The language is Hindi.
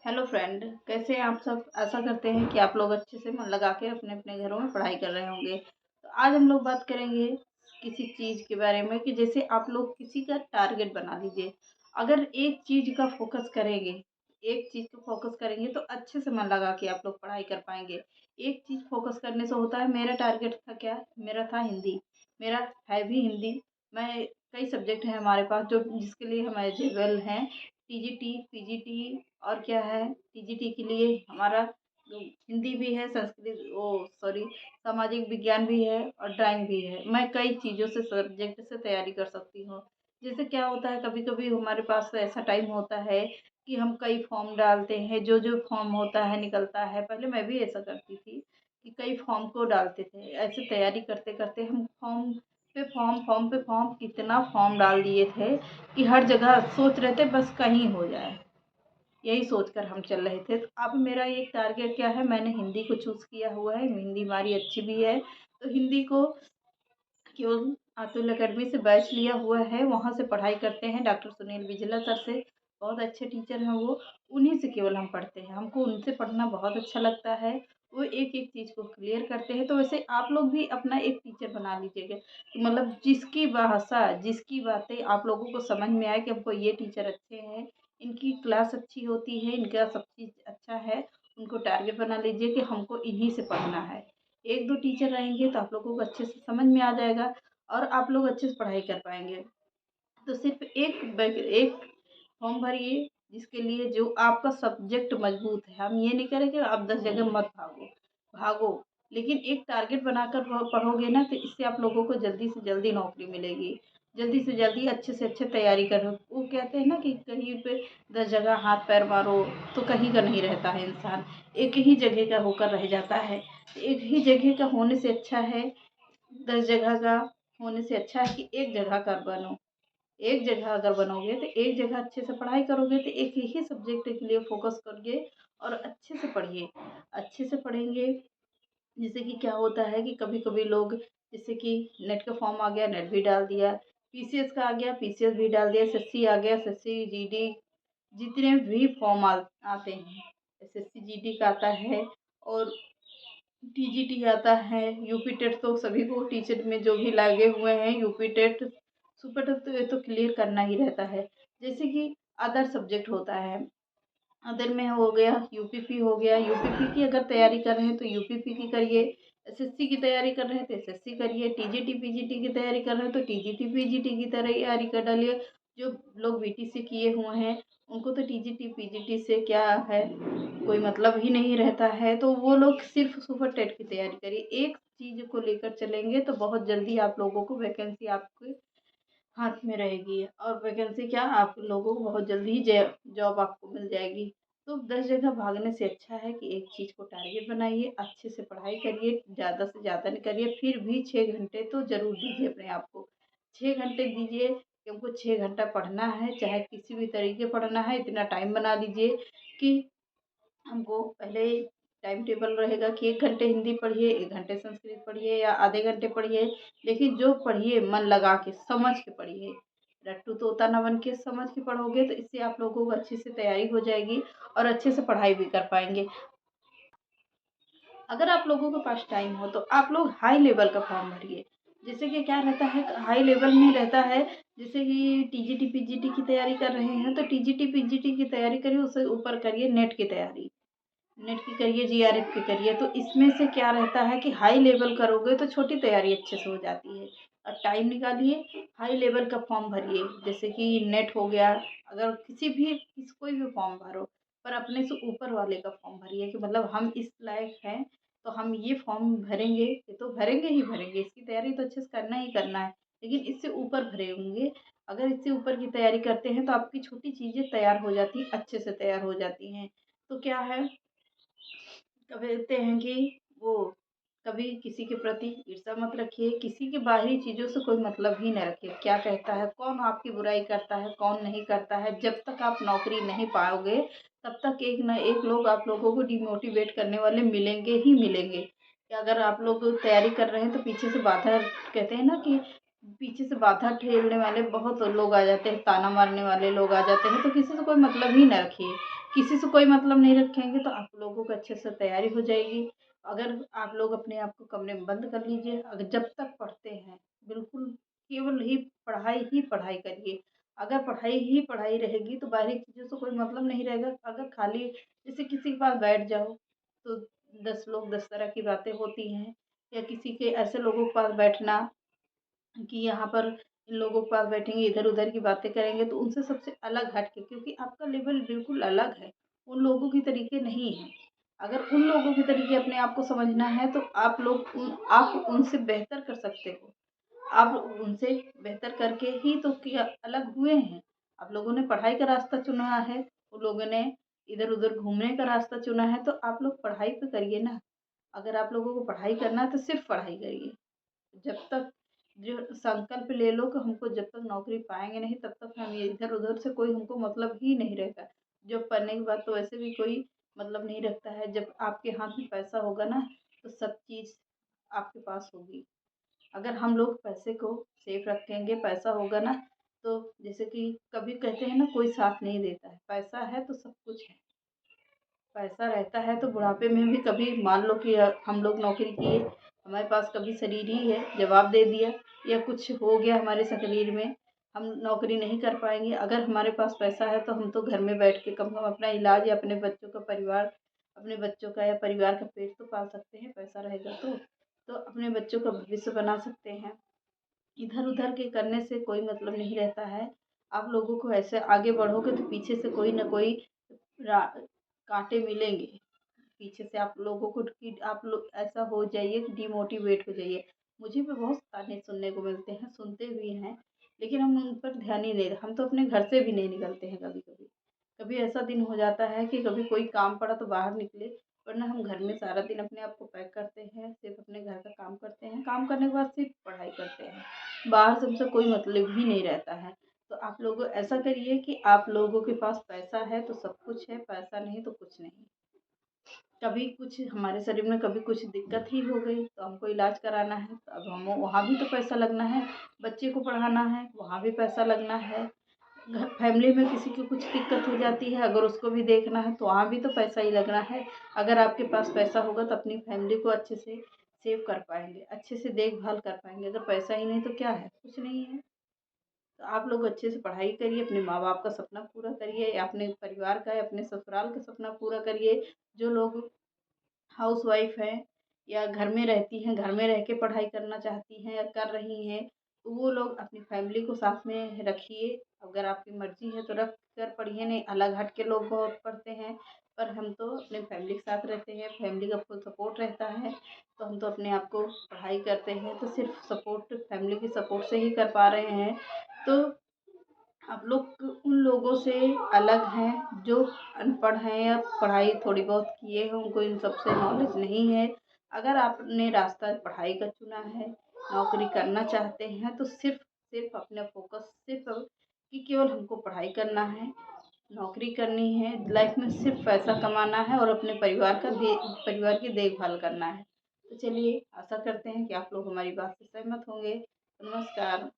हेलो फ्रेंड, कैसे हैं आप सब। आशा करते हैं कि आप लोग अच्छे से मन लगा के अपने अपने घरों में पढ़ाई कर रहे होंगे। तो आज हम लोग बात करेंगे किसी चीज़ के बारे में कि जैसे आप लोग किसी का टारगेट बना लीजिए। अगर एक चीज़ का फोकस करेंगे, एक चीज़ को फोकस करेंगे तो अच्छे से मन लगा के आप लोग पढ़ाई कर पाएंगे। एक चीज़ फोकस करने से होता है। मेरा टारगेट था क्या, मेरा था हिंदी। मेरा है भी हिंदी। मैं कई सब्जेक्ट हैं हमारे पास जो जिसके लिए हम एलिजिबल हैं। टीजीटी, पीजीटी और क्या है, टीजीटी के लिए हमारा हिंदी भी है, संस्कृत ओ सॉरी सामाजिक विज्ञान भी है और ड्राइंग भी है। मैं कई चीज़ों से सब्जेक्ट से तैयारी कर सकती हूँ। जैसे क्या होता है, कभी कभी हमारे पास ऐसा टाइम होता है कि हम कई फॉर्म डालते हैं। जो जो फॉर्म होता है निकलता है। पहले मैं भी ऐसा करती थी कि कई फॉर्म को डालते थे। ऐसे तैयारी करते करते हम फॉर्म पे फॉर्म कितना फॉर्म डाल दिए थे कि हर जगह सोच रहे थे बस कहीं हो जाए। यही सोचकर हम चल रहे थे। तो अब मेरा एक टारगेट क्या है, मैंने हिंदी को चूज़ किया हुआ है। हिंदी हमारी अच्छी भी है। तो हिंदी को केवल अतुल अकेडमी से बैच लिया हुआ है। वहाँ से पढ़ाई करते हैं डॉक्टर सुनील विजला सर से। बहुत अच्छे टीचर हैं वो। उन्हीं से केवल हम पढ़ते हैं। हमको उनसे पढ़ना बहुत अच्छा लगता है। वो एक एक चीज़ को क्लियर करते हैं। तो वैसे आप लोग भी अपना एक टीचर बना लीजिएगा कि मतलब जिसकी भाषा, जिसकी बातें आप लोगों को समझ में आए कि हमको ये टीचर अच्छे हैं, इनकी क्लास अच्छी होती है, इनका सब चीज़ अच्छा है। उनको टारगेट बना लीजिए कि हमको इन्हीं से पढ़ना है। एक दो टीचर रहेंगे तो आप लोगों को अच्छे से समझ में आ जाएगा और आप लोग अच्छे से पढ़ाई कर पाएंगे। तो सिर्फ एक फॉर्म भरिए जिसके लिए जो आपका सब्जेक्ट मजबूत है। हम ये नहीं करें कि आप 10 जगह मत भागो भागो, लेकिन एक टारगेट बनाकर पढ़ोगे ना तो इससे आप लोगों को जल्दी से जल्दी नौकरी मिलेगी। जल्दी से जल्दी अच्छे से अच्छे तैयारी करो। वो कहते हैं ना कि कहीं पे 10 जगह हाथ पैर मारो तो कहीं का नहीं रहता है इंसान। एक ही जगह का होकर रह जाता है। एक ही जगह का होने से अच्छा है, 10 जगह का होने से अच्छा है कि एक जगह का बनो। एक जगह अगर बनोगे तो एक जगह अच्छे से पढ़ाई करोगे तो एक ही सब्जेक्ट के लिए फोकस करिए और अच्छे से पढ़िए। अच्छे से पढ़ेंगे। जैसे कि क्या होता है कि कभी कभी लोग, जैसे कि नेट का फॉर्म आ गया, नेट भी डाल दिया। पीसीएस का आ गया, पीसीएस भी डाल दिया। एसएससी आ गया, एसएससी जीडी, जितने भी फॉर्म आते हैं, एसएससी जीडी का आता है और टीजीटी आता है। यूपी टेट तो सभी को, टीचर में जो भी लगे हुए हैं, यूपी टेट सुपर टेट तो ये तो क्लियर करना ही रहता है। जैसे कि अदर सब्जेक्ट होता है, अदर में हो गया यूपीपी हो गया। यूपीपी की अगर तैयारी कर रहे हैं तो यूपीपी की करिए। एसएससी की तैयारी कर रहे हैं तो एसएससी करिए। टीजीटी पीजीटी की तैयारी कर रहे हैं तो टीजीटी पीजीटी की तैयारी कर डालिए। जो लोग बीटीसी किए हुए हैं उनको तो टीजीटी पीजीटी से क्या है, कोई मतलब ही नहीं रहता है। तो वो लोग सिर्फ सुपर टेट की तैयारी करिए। एक चीज़ को लेकर चलेंगे तो बहुत जल्दी आप लोगों को वैकेंसी आपके हाथ में रहेगी और वैकेंसी क्या, आप लोगों को बहुत जल्दी ही जॉब आपको मिल जाएगी। तो 10 जगह भागने से अच्छा है कि एक चीज़ को टारगेट बनाइए, अच्छे से पढ़ाई करिए, ज़्यादा से ज़्यादा नहीं करिए, फिर भी 6 घंटे तो ज़रूर दीजिए अपने आप को। 6 घंटे दीजिए कि हमको 6 घंटा पढ़ना है, चाहे किसी भी तरीके पढ़ना है। इतना टाइम बना लीजिए कि हमको पहले टाइम टेबल रहेगा कि 1 घंटे हिंदी पढ़िए, 1 घंटे संस्कृत पढ़िए या आधे घंटे पढ़िए। लेकिन जो पढ़िए मन लगा के, समझ के पढ़िए। रट्टू तोता ना बन के समझ के पढ़ोगे तो इससे आप लोगों को अच्छे से तैयारी हो जाएगी और अच्छे से पढ़ाई भी कर पाएंगे। अगर आप लोगों के पास टाइम हो तो आप लोग हाई लेवल का फॉर्म भरिए। जैसे कि क्या रहता है, हाई लेवल में रहता है। जैसे कि टीजीटी पीजीटी की तैयारी कर रहे हैं तो टीजीटी पीजीटी की तैयारी करिए, उससे ऊपर करिए नेट की तैयारी। नेट की करिए, जीआरएफ की करिए। तो इसमें से क्या रहता है कि हाई लेवल करोगे तो छोटी तैयारी अच्छे से हो जाती है। और टाइम निकालिए, हाई लेवल का फॉर्म भरिए। जैसे कि नेट हो गया, अगर कोई भी फॉर्म भरो, पर अपने से ऊपर वाले का फॉर्म भरिए कि मतलब हम इस लायक हैं तो हम ये फॉर्म भरेंगे। ये तो भरेंगे ही भरेंगे, इसकी तैयारी तो अच्छे से करना ही करना है। लेकिन इससे ऊपर भरे होंगे। अगर इससे ऊपर की तैयारी करते हैं तो आपकी छोटी चीज़ें तैयार हो जाती, अच्छे से तैयार हो जाती हैं। तो क्या है, कहते हैं कि वो कभी किसी के प्रति ईर्ष्या मत रखिए। किसी की बाहरी चीज़ों से कोई मतलब ही न रखिए। क्या कहता है, कौन आपकी बुराई करता है, कौन नहीं करता है। जब तक आप नौकरी नहीं पाओगे तब तक एक न एक लोग आप लोगों को डिमोटिवेट करने वाले मिलेंगे ही मिलेंगे। कि अगर आप लोग तैयारी कर रहे हैं तो पीछे से बाधा, कहते हैं ना कि पीछे से बाधा ठेलने वाले बहुत लोग आ जाते हैं, ताना मारने वाले लोग आ जाते हैं। तो किसी से कोई मतलब ही न रखिए। किसी से कोई मतलब नहीं रखेंगे तो आप लोगों को अच्छे से तैयारी हो जाएगी। अगर आप लोग अपने आप को कमरे में बंद कर लीजिए, अगर जब तक पढ़ते हैं, बिल्कुल केवल ही पढ़ाई करिए। अगर पढ़ाई ही पढ़ाई रहेगी तो बाहरी चीज़ों से कोई मतलब नहीं रहेगा। अगर खाली जैसे किसी के पास बैठ जाओ, तो 10 लोग 10 तरह की बातें होती हैं, या किसी के ऐसे लोगों के पास बैठना कि यहाँ पर इन लोगों के पास बैठेंगे, इधर-उधर की बातें करेंगे, तो उनसे सबसे अलग हट के, क्योंकि आपका लेवल बिल्कुल अलग है, उन लोगों की तरीके नहीं हैं। अगर उन लोगों के तरीके अपने आप को समझना है तो आप उनसे बेहतर कर सकते हो। आप उनसे बेहतर करके ही तो किया अलग हुए हैं। आप लोगों ने पढ़ाई का रास्ता चुना है, उन लोगों ने इधर-उधर घूमने का रास्ता चुना है, तो आप लोग पढ़ाई तो करिए ना। अगर आप लोगों को पढ़ाई करना है तो सिर्फ़ पढ़ाई करिए। जब तक जो संकल्प ले लो कि हमको जब तक नौकरी पाएँगे नहीं तब तक हम ये इधर-उधर से कोई हमको मतलब ही नहीं रहता। जॉब करने के बाद तो वैसे भी कोई मतलब नहीं रखता है। जब आपके हाथ में पैसा होगा ना तो सब चीज़ आपके पास होगी। अगर हम लोग पैसे को सेफ रखेंगे, पैसा होगा ना, तो जैसे कि कभी कहते हैं ना, कोई साथ नहीं देता है, पैसा है तो सब कुछ है। पैसा रहता है तो बुढ़ापे में भी कभी मान लो कि हम लोग नौकरी किए, हमारे पास कभी शरीर ही है, जवाब दे दिया या कुछ हो गया हमारे शरीर में, हम नौकरी नहीं कर पाएँगे। अगर हमारे पास पैसा है तो हम तो घर में बैठ के कम से कम अपना इलाज या अपने बच्चों का परिवार, अपने बच्चों का या परिवार का पेट तो पाल सकते हैं, पैसा रहेगा तो। तो अपने बच्चों का भविष्य बना सकते हैं। इधर-उधर के करने से कोई मतलब नहीं रहता है। आप लोगों को ऐसे आगे बढ़ोगे तो पीछे से कोई न कोई रा काँटे मिलेंगे। पीछे से आप लोगों को कि आप लोग ऐसा हो जाइए कि डिमोटिवेट हो जाइए। मुझे भी बहुत ताने सुनने को मिलते हैं, सुनते भी हैं, लेकिन हम उन पर ध्यान ही नहीं, हम तो अपने घर से भी नहीं निकलते हैं कभी-कभी। कभी ऐसा दिन हो जाता है कि कभी कोई काम पड़ा तो बाहर निकले, वरना हम घर में सारा दिन अपने आप को पैक करते हैं, सिर्फ़ अपने घर का काम करते हैं, काम करने के बाद सिर्फ़ पढ़ाई करते हैं। बाहर से हमसे कोई मतलब ही नहीं रहता है। तो आप लोग ऐसा करिए कि आप लोगों के पास पैसा है तो सब कुछ है, पैसा नहीं तो कुछ नहीं। कभी कुछ हमारे शरीर में कभी कुछ दिक्कत ही हो गई तो हमको इलाज कराना है, तो अब हम वहाँ भी तो पैसा लगना है। बच्चे को पढ़ाना है, वहाँ भी पैसा लगना है। घर फैमिली में किसी की कुछ दिक्कत हो जाती है, अगर उसको भी देखना है तो वहाँ भी तो पैसा ही लगना है। अगर आपके पास पैसा होगा तो अपनी फैमिली को अच्छे से सेव कर पाएँगे, अच्छे से देखभाल कर पाएँगे। अगर पैसा ही नहीं तो क्या है? कुछ नहीं है। तो आप लोग अच्छे से पढ़ाई करिए, अपने माँ-बाप का सपना पूरा करिए, या अपने परिवार का या अपने ससुराल का सपना पूरा करिए। जो लोग हाउसवाइफ हैं या घर में रहती हैं, घर में रह के पढ़ाई करना चाहती हैं या कर रही हैं, तो वो लोग अपनी फैमिली को साथ में रखिए। अगर आपकी मर्ज़ी है तो रख कर पढ़िए, नहीं अलग हट के लोग बहुत पढ़ते हैं, पर हम तो अपने फैमिली के साथ रहते हैं, फैमिली का फुल सपोर्ट रहता है, तो हम तो अपने आप को पढ़ाई करते हैं, तो सिर्फ़ सपोर्ट फैमिली की सपोर्ट से ही कर पा रहे हैं। तो आप लोग उन लोगों से अलग हैं जो अनपढ़ हैं या पढ़ाई थोड़ी बहुत किए हैं, उनको इन सब से नॉलेज नहीं है। अगर आपने रास्ता पढ़ाई का चुना है, नौकरी करना चाहते हैं, तो सिर्फ़ अपना फ़ोकस सिर्फ़ कि केवल हमको पढ़ाई करना है, नौकरी करनी है, लाइफ़ में सिर्फ़ पैसा कमाना है और अपने परिवार की देखभाल करना है। तो चलिए आशा करते हैं कि आप लोग हमारी बात से सहमत होंगे। नमस्कार।